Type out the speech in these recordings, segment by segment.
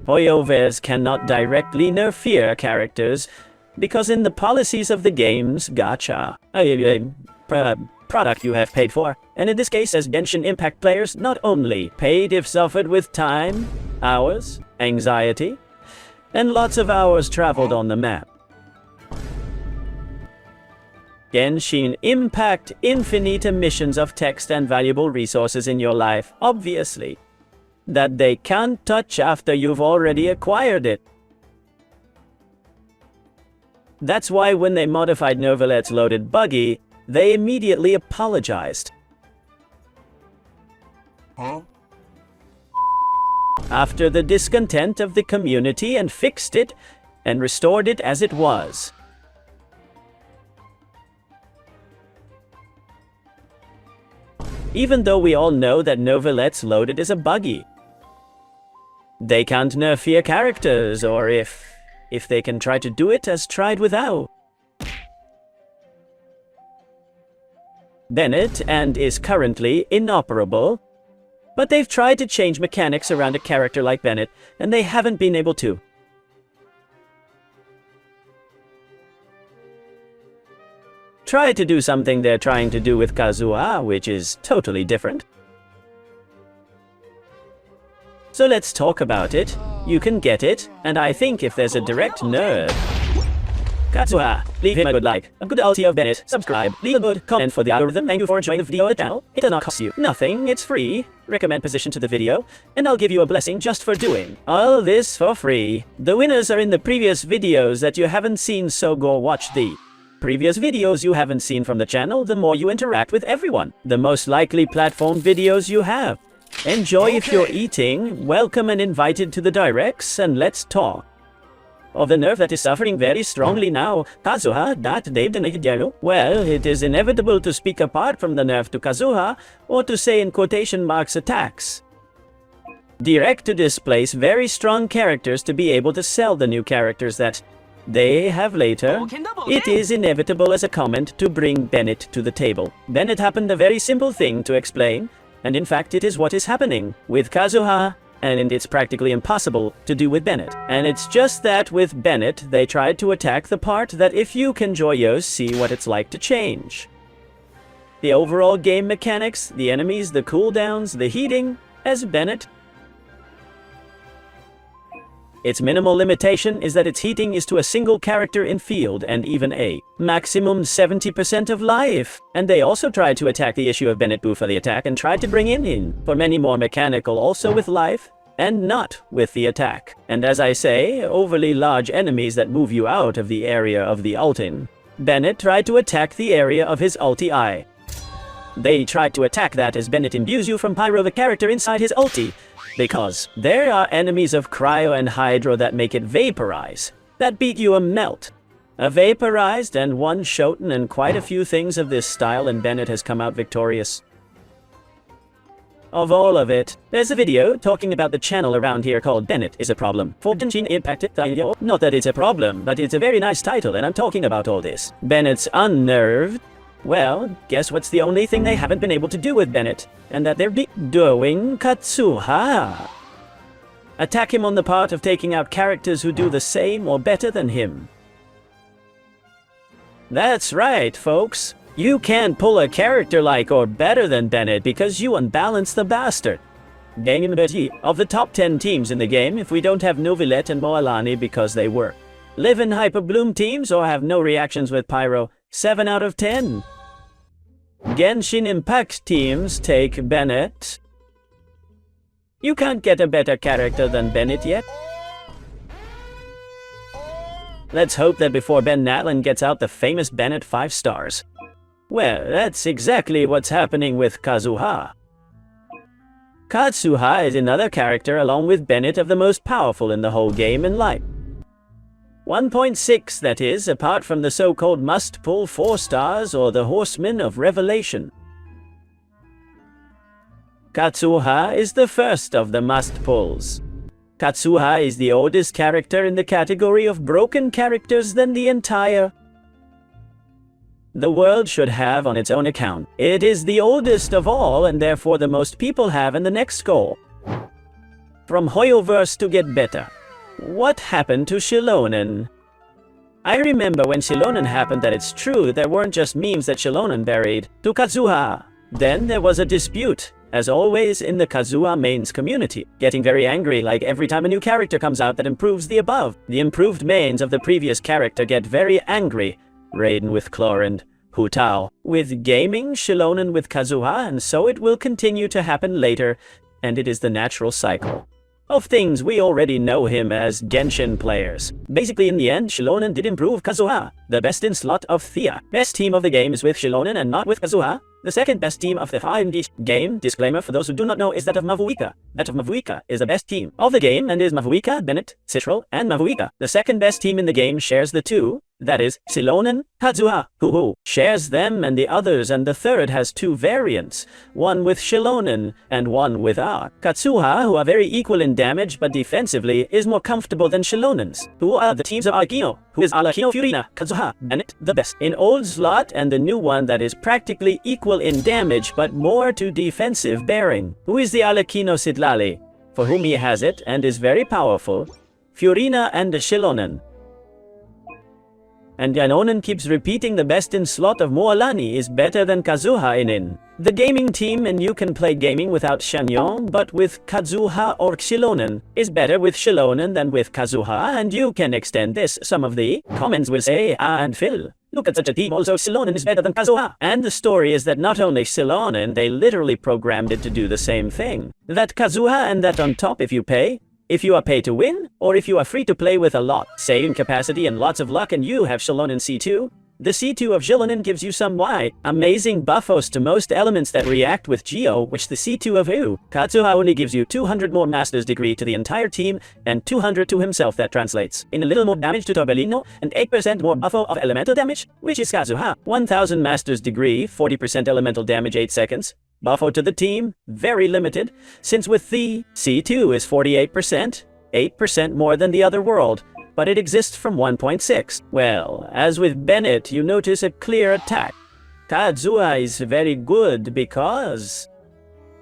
Hoyoverse cannot directly nerf characters because in the policies of the game's gacha product you have paid for, and in this case as Genshin Impact players not only paid if suffered with time, hours, anxiety, and lots of hours traveled on the map. Genshin Impact infinite emissions of text and valuable resources in your life, obviously, that they can't touch after you've already acquired it. That's why when they modified Novelet's loaded buggy, they immediately apologized. After the discontent of the community and fixed it and restored it as it was. Even though we all know that Novelet's loaded is a buggy. They can't nerf your characters, or if they can try to do it as tried without. Bennett and is currently inoperable, but they've tried to change mechanics around a character like Bennett, and they haven't been able to. Try to do something they're trying to do with Kazuha, which is totally different. So let's talk about it. You can get it, and I think if there's a direct nerf... Kazuha, leave him a good like, a good ulti of Bennett, subscribe, leave a good comment for the algorithm. Thank you for enjoying the video on the channel. It does not cost you nothing, it's free. Recommend position to the video, and I'll give you a blessing just for doing all this for free. The winners are in the previous videos that you haven't seen, so go watch the previous videos you haven't seen from the channel. The more you interact with everyone, the most likely platform videos you have. Enjoy if you're eating, welcome and invited to the directs, and let's talk of the nerf that is suffering very strongly now. Kazuha, that Dave the well, it is inevitable to speak apart from the nerf to Kazuha, or to say in quotation marks attacks. Direct to displace very strong characters to be able to sell the new characters that they have later. It is inevitable as a comment to bring Bennett to the table. Bennett happened a very simple thing to explain, and in fact it is what is happening with Kazuha, and it's practically impossible to do with Bennett. And it's just that with Bennett, they tried to attack the part that if you can Joyos see what it's like to change. The overall game mechanics, the enemies, the cooldowns, the heating, as Bennett. Its minimal limitation is that its heating is to a single character in field and even a maximum 70% of life. And they also tried to attack the issue of Bennett Boo for the attack and tried to bring in for many more mechanical also with life and not with the attack. And as I say, overly large enemies that move you out of the area of the ultin. Bennett tried to attack the area of his ulti eye. They tried to attack that as Bennett imbues you from Pyro the character inside his ulti. Because there are enemies of Cryo and Hydro that make it vaporize, that beat you a melt. A vaporized and one Shoten and quite a few things of this style, and Bennett has come out victorious. Of all of it, there's a video talking about the channel around here called Bennett is a Problem for Genshin Impact. Not that it's a problem, but it's a very nice title and I'm talking about all this. Bennett's unnerved. Well, guess what's the only thing they haven't been able to do with Bennett? And that they're doing Kazuha. Attack him on the part of taking out characters who do the same or better than him. That's right, folks. You can't pull a character like or better than Bennett because you unbalance the bastard. Of the top 10 teams in the game, if we don't have Novelet and Moalani because they were live in Hyperbloom teams or have no reactions with Pyro, 7 out of 10. Genshin Impact teams take Bennett. You can't get a better character than Bennett yet. Let's hope that before NATLAN gets out the famous Bennett 5 stars. Well, that's exactly what's happening with Kazuha. Kazuha is another character along with Bennett of the most powerful in the whole game in life. 1.6, that is, apart from the so-called must-pull 4 stars or the Horsemen of Revelation. Kazuha is the first of the must-pulls. Kazuha is the oldest character in the category of broken characters than the entire world should have on its own account. It is the oldest of all and therefore the most people have in the next goal. From Hoyoverse to get better. What happened to Shilonen? I remember when Shilonen happened that it's true there weren't just memes that Shilonen buried to Kazuha. Then there was a dispute, as always in the Kazuha mains community, getting very angry like every time a new character comes out that improves the above. The improved mains of the previous character get very angry. Raiden with Chlorand, Hu Tao with gaming, Shilonen with Kazuha, and so it will continue to happen later, and it is the natural cycle of things. We already know him as Genshin players. Basically, in the end, Shilonen did improve Kazuha. The best in slot of Thea. Best team of the game is with Shilonen and not with Kazuha. The second best team of the 5D game, disclaimer for those who do not know, is that of Mavuika. That of Mavuika is the best team of the game and is Mavuika, Bennett, Citral, and Mavuika. The second best team in the game shares the two, that is, Shilonen, Kazuha, who shares them and the others, and the third has two variants, one with Shilonen and one without. Kazuha, who are very equal in damage but defensively, is more comfortable than Shilonen's, who are the teams of Alakino, who is Alakino Furina, Kazuha, Bennett, the best in old slot, and the new one that is practically equal in damage but more to defensive bearing, who is the Alakino Sidlali, for whom he has it and is very powerful, Furina and Shilonen. And Yanonen keeps repeating the best in slot of Moalani is better than Kazuha in the gaming team, and you can play gaming without Shanyon, but with Kazuha or Shilonen is better with Shilonen than with Kazuha, and you can extend this. Some of the comments will say, and Phil, look at such a team, also Shilonen is better than Kazuha. And the story is that not only Shilonen, they literally programmed it to do the same thing. That Kazuha, and that on top if you pay. If you are pay to win, or if you are free to play with a lot, saving capacity and lots of luck, and you have Shilonen C2, the C2 of Shilonen gives you some amazing buffos to most elements that react with Geo, which the C2 of Kazuha only gives you 200 more master's degree to the entire team, and 200 to himself. That translates in a little more damage to Torbellino, and 8% more buffo of elemental damage, which is Kazuha. 1000 master's degree, 40% elemental damage, 8 seconds. Buffo to the team, very limited, since with the C2 is 48%, 8% more than the other world, but it exists from 1.6. Well, as with Bennett, you notice a clear attack. Kazuha is very good because,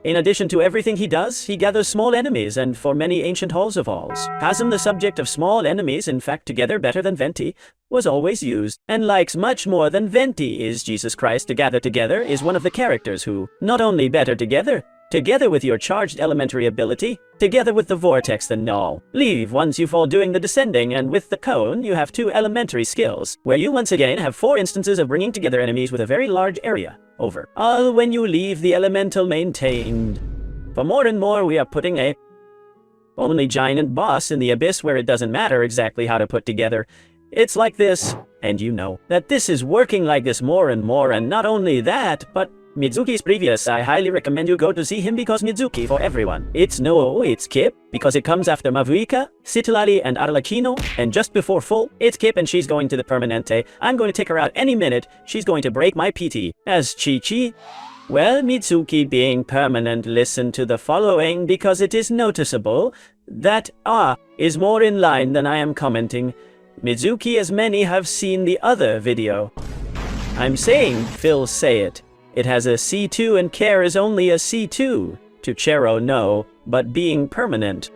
in addition to everything he does, he gathers small enemies, and for many ancient halls of halls, Kazum, the subject of small enemies, in fact together better than Venti, was always used, and likes much more than Venti is Jesus Christ. To gather together is one of the characters who, not only better together with your charged elementary ability, together with the vortex, the null, leave once you fall doing the descending, and with the cone you have 2 elementary skills, where you once again have 4 instances of bringing together enemies with a very large area, over. All when you leave the elemental maintained. For more and more we are putting a only giant boss in the abyss where it doesn't matter exactly how to put together. It's like this, and you know that this is working like this more and more, and not only that, but Mizuki's previous, I highly recommend you go to see him because Mizuki for everyone. It's Kip, because it comes after Mavuika, Citlali, and Arlecchino, and just before full, it's Kip and she's going to the Permanente. I'm going to take her out any minute, she's going to break my PT. As Chi-Chi, well, Mizuki being permanent, listen to the following because it is noticeable that is more in line than I am commenting. Mizuki, as many have seen the other video. I'm saying, Phil say it. It has a C2 and care is only a C2. To Chero, no, but being permanent.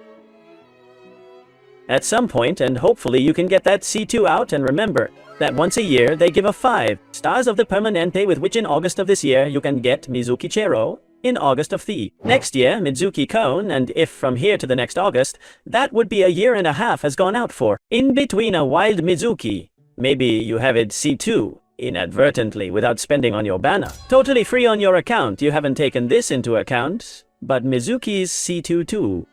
At some point, and hopefully you can get that C2 out, and remember that once a year they give a 5 stars of the Permanente, with which in August of this year you can get Mizuki Chero, in August of the next year Mizuki Cone, and if from here to the next August, that would be a year and a half has gone out for. In between a wild Mizuki, maybe you have it C2, inadvertently without spending on your banner. Totally free on your account, you haven't taken this into account, but Mizuki's C2 too.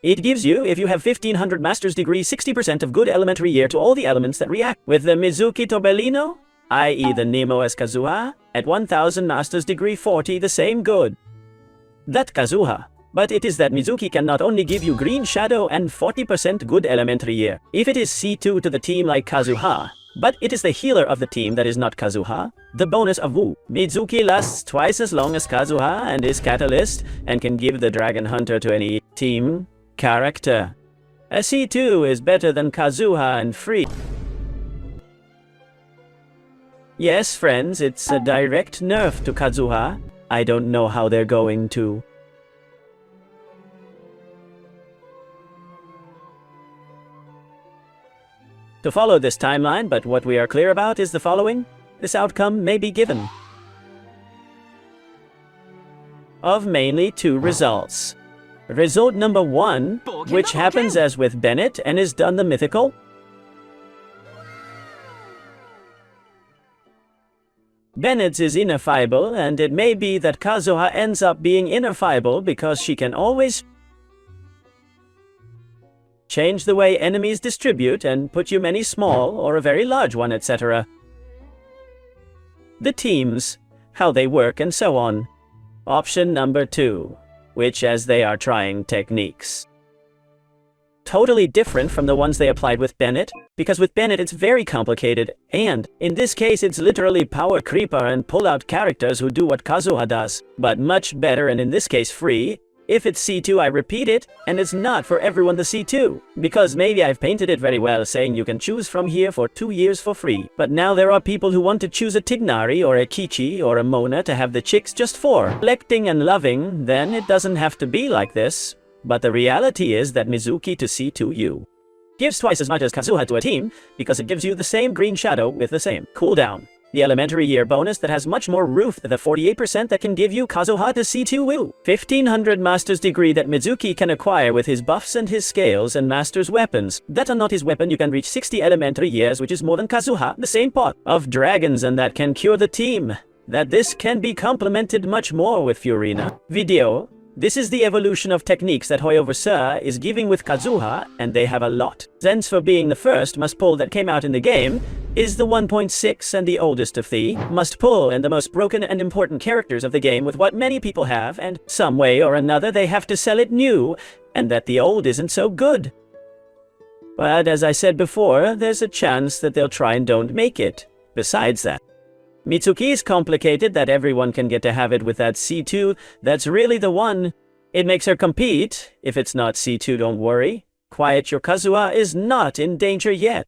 It gives you, if you have 1500 master's degree, 60% of good elementary year to all the elements that react. With the Mizuki Torbellino, i.e. the Nemo as Kazuha, at 1000 master's degree 40 the same good. That Kazuha. But it is that Mizuki can not only give you green shadow and 40% good elementary year, if it is C2 to the team like Kazuha, but it is the healer of the team that is not Kazuha. The bonus of Wu. Mizuki lasts twice as long as Kazuha and is catalyst, and can give the Dragon Hunter to any team character. A C2 is better than Kazuha and free. Yes, friends, it's a direct nerf to Kazuha. I don't know how they're going to. to follow this timeline, but what we are clear about is the following. This outcome may be given of mainly two results. Result number 1, which happens as with Bennett and is done the mythical. Bennett's is innerfiable, and it may be that Kazuha ends up being innerfiable because she can always change the way enemies distribute and put you many small or a very large one, etc. The teams, how they work, and so on. Option number 2, which as they are trying techniques. Totally different from the ones they applied with Bennett, because with Bennett it's very complicated, and in this case it's literally power creeper and pull out characters who do what Kazuha does, but much better, and in this case free. If it's C2, I repeat it, and it's not for everyone the C2, because maybe I've painted it very well saying you can choose from here for 2 years for free, but now there are people who want to choose a Tignari or a Kichi or a Mona to have the chicks just for collecting and loving. Then it doesn't have to be like this, but the reality is that Mizuki to C2U gives twice as much as Kazuha to a team, because it gives you the same green shadow with the same cooldown. The elementary year bonus that has much more roof than the 48% that can give you Kazuha to C2U. 1500 master's degree that Mizuki can acquire with his buffs and his scales and master's weapons. That are not his weapon, you can reach 60 elementary years, which is more than Kazuha, the same pot of dragons, and that can cure the team. That this can be complemented much more with Furina. Video. This is the evolution of techniques that Hoyoversa is giving with Kazuha, and they have a lot. Zen's for being the first must pull that came out in the game is the 1.6 and the oldest of the must pull and the most broken and important characters of the game with what many people have, and some way or another they have to sell it new, and that the old isn't so good. But as I said before, there's a chance that they'll try and don't make it. Besides that, Mitsuki's complicated that everyone can get to have it with that C2, that's really the one. It makes her compete. If it's not C2, don't worry. Quiet your Kazuha is not in danger yet.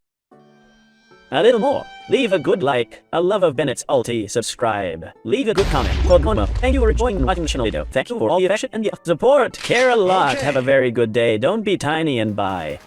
A little more. Leave a good like, a love of Bennett's ulti, subscribe. Leave a good comment. Thank you for joining watching the channel video. Thank you for all your affection and your support. Care a lot. Have a very good day. Don't be tiny and bye.